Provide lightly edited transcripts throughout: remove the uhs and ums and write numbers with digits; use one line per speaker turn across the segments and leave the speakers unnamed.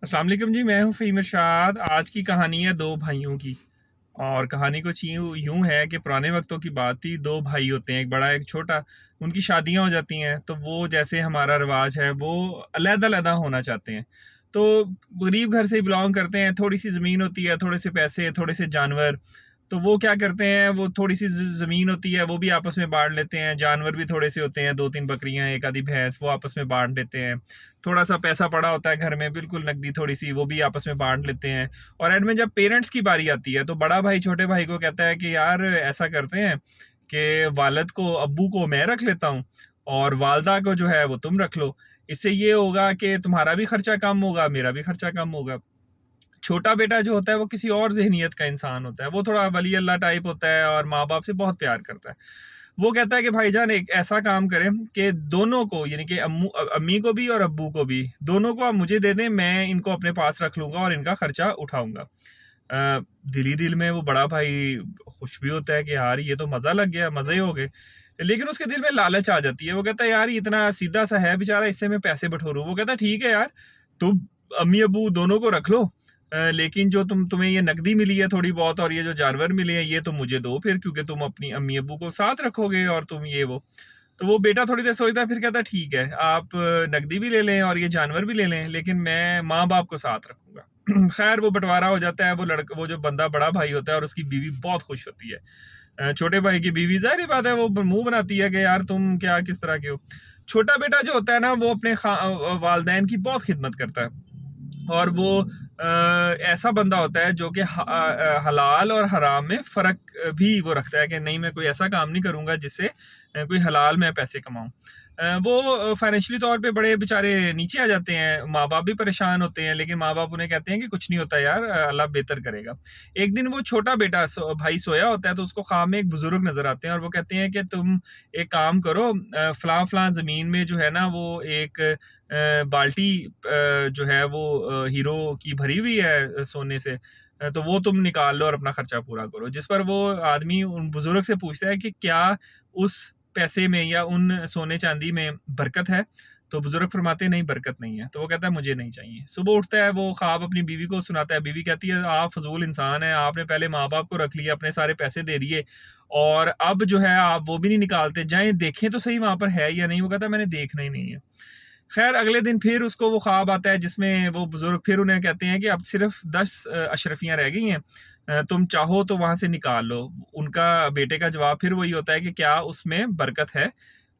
अस्सलाम वालेकुम जी, मैं हूँ फ़हीम इरशाद। आज की कहानी है दो भाइयों की। और कहानी कुछ यूँ है कि पुराने वक्तों की बात थी। दो भाई होते हैं, एक बड़ा एक छोटा। उनकी शादियाँ हो जाती हैं, तो वो जैसे हमारा रिवाज है वो अलग-अलग होना चाहते हैं। तो गरीब घर से बिलोंग करते हैं, थोड़ी सी ज़मीन होती है, थोड़े से पैसे, थोड़े से जानवर। तो वो क्या करते हैं, वो थोड़ी सी ज़मीन होती है वो भी आपस में बांट लेते हैं, जानवर भी थोड़े से होते हैं, दो तीन बकरियां, एक आधी भैंस, वो आपस में बांट लेते हैं। थोड़ा सा पैसा पड़ा होता है घर में, बिल्कुल नकदी थोड़ी सी, वो भी आपस में बांट लेते हैं। और एंड में जब पेरेंट्स की बारी आती है तो बड़ा भाई छोटे भाई को कहता है कि यार ऐसा करते हैं कि वालिद को, अब्बू को मैं रख लेता हूँ और वालदा को जो है वो तुम रख लो। इससे ये होगा कि तुम्हारा भी खर्चा कम होगा, मेरा भी खर्चा कम होगा। छोटा बेटा जो होता है वो किसी और ज़हनियत का इंसान होता है, वो थोड़ा वली अल्लाह टाइप होता है और माँ बाप से बहुत प्यार करता है। वो कहता है कि भाईजान एक ऐसा काम करें कि दोनों को, यानी कि अम्मी को भी और अब्बू को भी, दोनों को आप मुझे दे दें, मैं इनको अपने पास रख लूँगा और इनका खर्चा उठाऊँगा। दिल ही दिल में वो बड़ा भाई खुश भी होता है कि यार ये तो मज़ा लग गया, मज़े ही हो गए। लेकिन उसके दिल में लालच आ जाती है, वो कहता है यार ये इतना सीधा-सा है बेचारा, इससे मैं पैसे बटोरूँ। वो कहता है ठीक है यार, तुम अम्मी-अब्बू दोनों को रख लो, लेकिन जो तुम्हें ये नकदी मिली है थोड़ी बहुत और ये जो जानवर मिले हैं ये तो मुझे दो फिर, क्योंकि तुम अपनी अम्मी-अब्बू को साथ रखोगे और तुम ये वो। तो वो बेटा थोड़ी देर सोचता है, फिर कहता है ठीक है, आप नकदी भी ले लें और ये जानवर भी ले लें, लेकिन मैं माँ-बाप को साथ रखूँगा। खैर वो बँटवारा हो जाता है, वो जो बंदा बड़ा भाई होता है और उसकी बीवी बहुत खुश होती है। छोटे भाई की बीवी ज़ाहिर-सी बात है वो मुँह बनाती है कि यार तुम क्या किस तरह के हो। छोटा बेटा जो होता है ना वो अपने वालिदैन की बहुत खिदमत करता है और वो ऐसा बंदा होता है जो कि हलाल और हराम में फ़र्क भी वो रखता है कि नहीं, मैं कोई ऐसा काम नहीं करूँगा जिससे कोई हलाल मैं पैसे कमाऊँ। वो फाइनेंशियली तौर पे बड़े बेचारे नीचे आ जाते हैं, माँ-बाप भी परेशान होते हैं, लेकिन माँ-बाप उन्हें कहते हैं कि कुछ नहीं होता यार, अल्लाह बेहतर करेगा। एक दिन वो छोटा बेटा भाई सोया होता है तो उसको ख्वाब में एक बुज़ुर्ग नज़र आते हैं और वो कहते हैं कि तुम एक काम करो, फ़लाँ-फ़लाँ ज़मीन में जो है ना वो एक बाल्टी जो है वो हीरो की भरी हुई है सोने से, तो वो तुम निकाल लो और अपना खर्चा पूरा करो। जिस पर वो आदमी उन बुजुर्ग से पूछता है कि क्या उस पैसे में या उन सोने चांदी में बरकत है? तो बुजुर्ग फरमाते हैं नहीं, बरकत नहीं है। तो वो कहता है मुझे नहीं चाहिए। सुबह उठता है, वो ख्वाब अपनी बीवी को सुनाता है। बीवी कहती है आप फजूल इंसान हैं, आपने पहले माँ बाप को रख लिया, अपने सारे पैसे दे दिए और अब जो है आप वो भी नहीं निकालते, जाएं देखें तो सही वहां पर है या नहीं। वो कहता है मैंने देखना ही नहीं है। खैर अगले दिन फिर उसको वो ख्वाब आता है जिसमें वो बुजुर्ग फिर उन्हें कहते हैं कि अब सिर्फ 10 अशरफियाँ रह गई हैं, तुम चाहो तो वहाँ से निकाल लो। उनका बेटे का जवाब फिर वही होता है कि क्या उसमें बरकत है?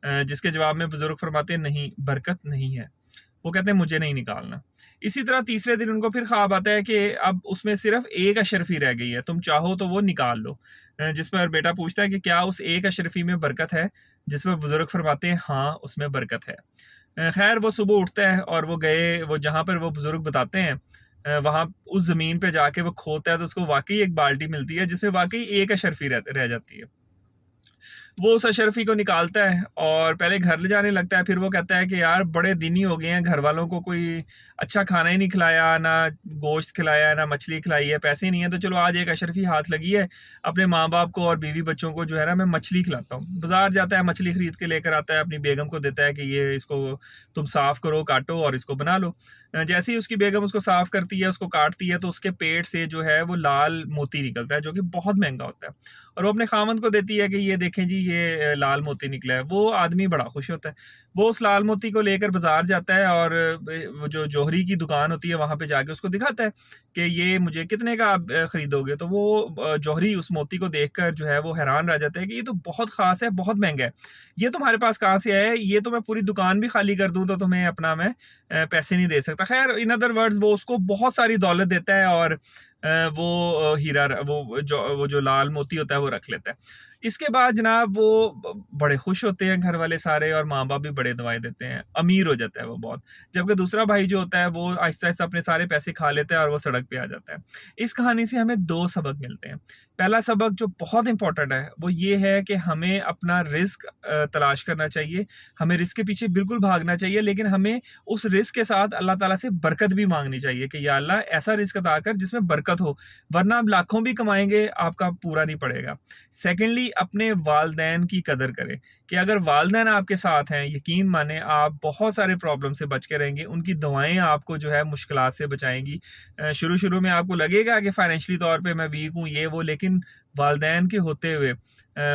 जिसके जवाब में बुजुर्ग फरमाते हैं नहीं, बरकत नहीं है। वो कहते हैं मुझे नहीं निकालना। इसी तरह तीसरे दिन उनको फिर ख्वाब आता है कि अब उसमें सिर्फ एक अशरफी रह गई है, तुम चाहो तो वो निकाल लो। जिस पर बेटा पूछता है कि क्या उस एक अशरफी में बरकत है? जिस पर बुजुर्ग फरमाते हैं हाँ, उसमें बरकत है। खैर वो सुबह उठता है और वो जहाँ पर वो बुजुर्ग बताते हैं, वहाँ उस ज़मीन पे जाके वो खोदता है तो उसको वाक़ई एक बाल्टी मिलती है जिसमें वाक़ई एक अशरफी रह जाती है। वो उस अशरफी को निकालता है और पहले घर ले जाने लगता है, फिर वो कहता है कि यार बड़े दिन ही हो गए हैं, घर वालों को कोई अच्छा खाना ही नहीं खिलाया, ना गोश्त खिलाया, ना मछली खिलाई है, पैसे नहीं है, तो चलो आज एक अशरफी हाथ लगी है, अपने माँ बाप को और बीवी बच्चों को जो है ना मैं मछली खिलाता हूँ। बाजार जाता है, मछली खरीद के लेकर आता है, अपनी बेगम को देता है कि ये इसको तुम साफ करो, काटो और इसको बना लो। जैसे ही उसकी बेगम उसको साफ करती है, उसको काटती है, तो उसके पेट से जो है वो लाल मोती निकलता है जो कि बहुत महंगा होता है और वो अपने खामन को देती है कि ये देखें जी, ये लाल मोती निकला है। वो आदमी बड़ा खुश होता है। वो उस लाल मोती को लेकर बाजार जाता है और वो जो जौहरी की दुकान होती है वहां पे जाके उसको दिखाता है कि ये मुझे कितने का आप खरीदोगे। तो वो जौहरी उस मोती को देखकर जो है वो हैरान रह जाता है कि ये तो बहुत खास है, बहुत महंगा है, ये तुम्हारे पास कहाँ से आया है? ये तो मैं पूरी दुकान भी खाली कर दूं तो तुम्हें अपना मैं पैसे नहीं दे सकता। खैर इन अदर वर्ड्स वो उसको बहुत सारी दौलत देता है और वो हीरा वो जो लाल मोती होता है वो रख लेता है। इसके बाद जनाब वो बड़े खुश होते हैं घर वाले सारे और माँ बाप भी बड़े दुआएं देते हैं, अमीर हो जाता है वो बहुत। जबकि दूसरा भाई जो होता है वो आहिस्ता आहिस्ता अपने सारे पैसे खा लेता है और वो सड़क पे आ जाता है। इस कहानी से हमें दो सबक मिलते हैं। पहला सबक जो बहुत इंपॉर्टेंट है वो ये है कि हमें अपना रिस्क तलाश करना चाहिए, हमें रिस्क के पीछे बिल्कुल भागना चाहिए, लेकिन हमें उस रिस्क के साथ अल्लाह ताला से बरकत भी मांगनी चाहिए कि या अल्लाह ऐसा रिस्क अता कर जिसमें बरकत हो, वरना आप लाखों भी कमाएंगे आपका पूरा नहीं पड़ेगा। सेकेंडली, अपने वालदैन की कदर करें कि अगर वालदैन आपके साथ हैं, यकीन माने आप बहुत सारे प्रॉब्लम से बच के रहेंगे, उनकी दुआएं आपको जो है मुश्किलात से बचाएंगी। शुरू शुरू में आपको लगेगा कि फाइनेंशियली तौर पे मैं वीक हूँ ये वो, लेकिन वालदैन के होते हुए,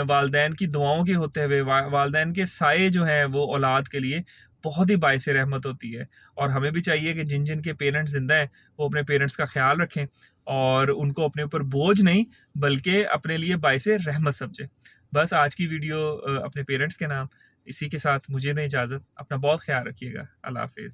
वालदैन की दुआओं के होते हुए, वालदैन के साए जो हैं वो औलाद के लिए बहुत ही बाइस रहमत होती है। और हमें भी चाहिए कि जिन जिन के पेरेंट्स जिंदा हैं वो अपने पेरेंट्स का ख्याल रखें और उनको अपने ऊपर बोझ नहीं बल्कि अपने लिए बाइस रहमत समझें। बस आज की वीडियो अपने पेरेंट्स के नाम, इसी के साथ मुझे दें इजाज़त। अपना बहुत ख्याल रखिएगा। अल्लाह हाफिज़।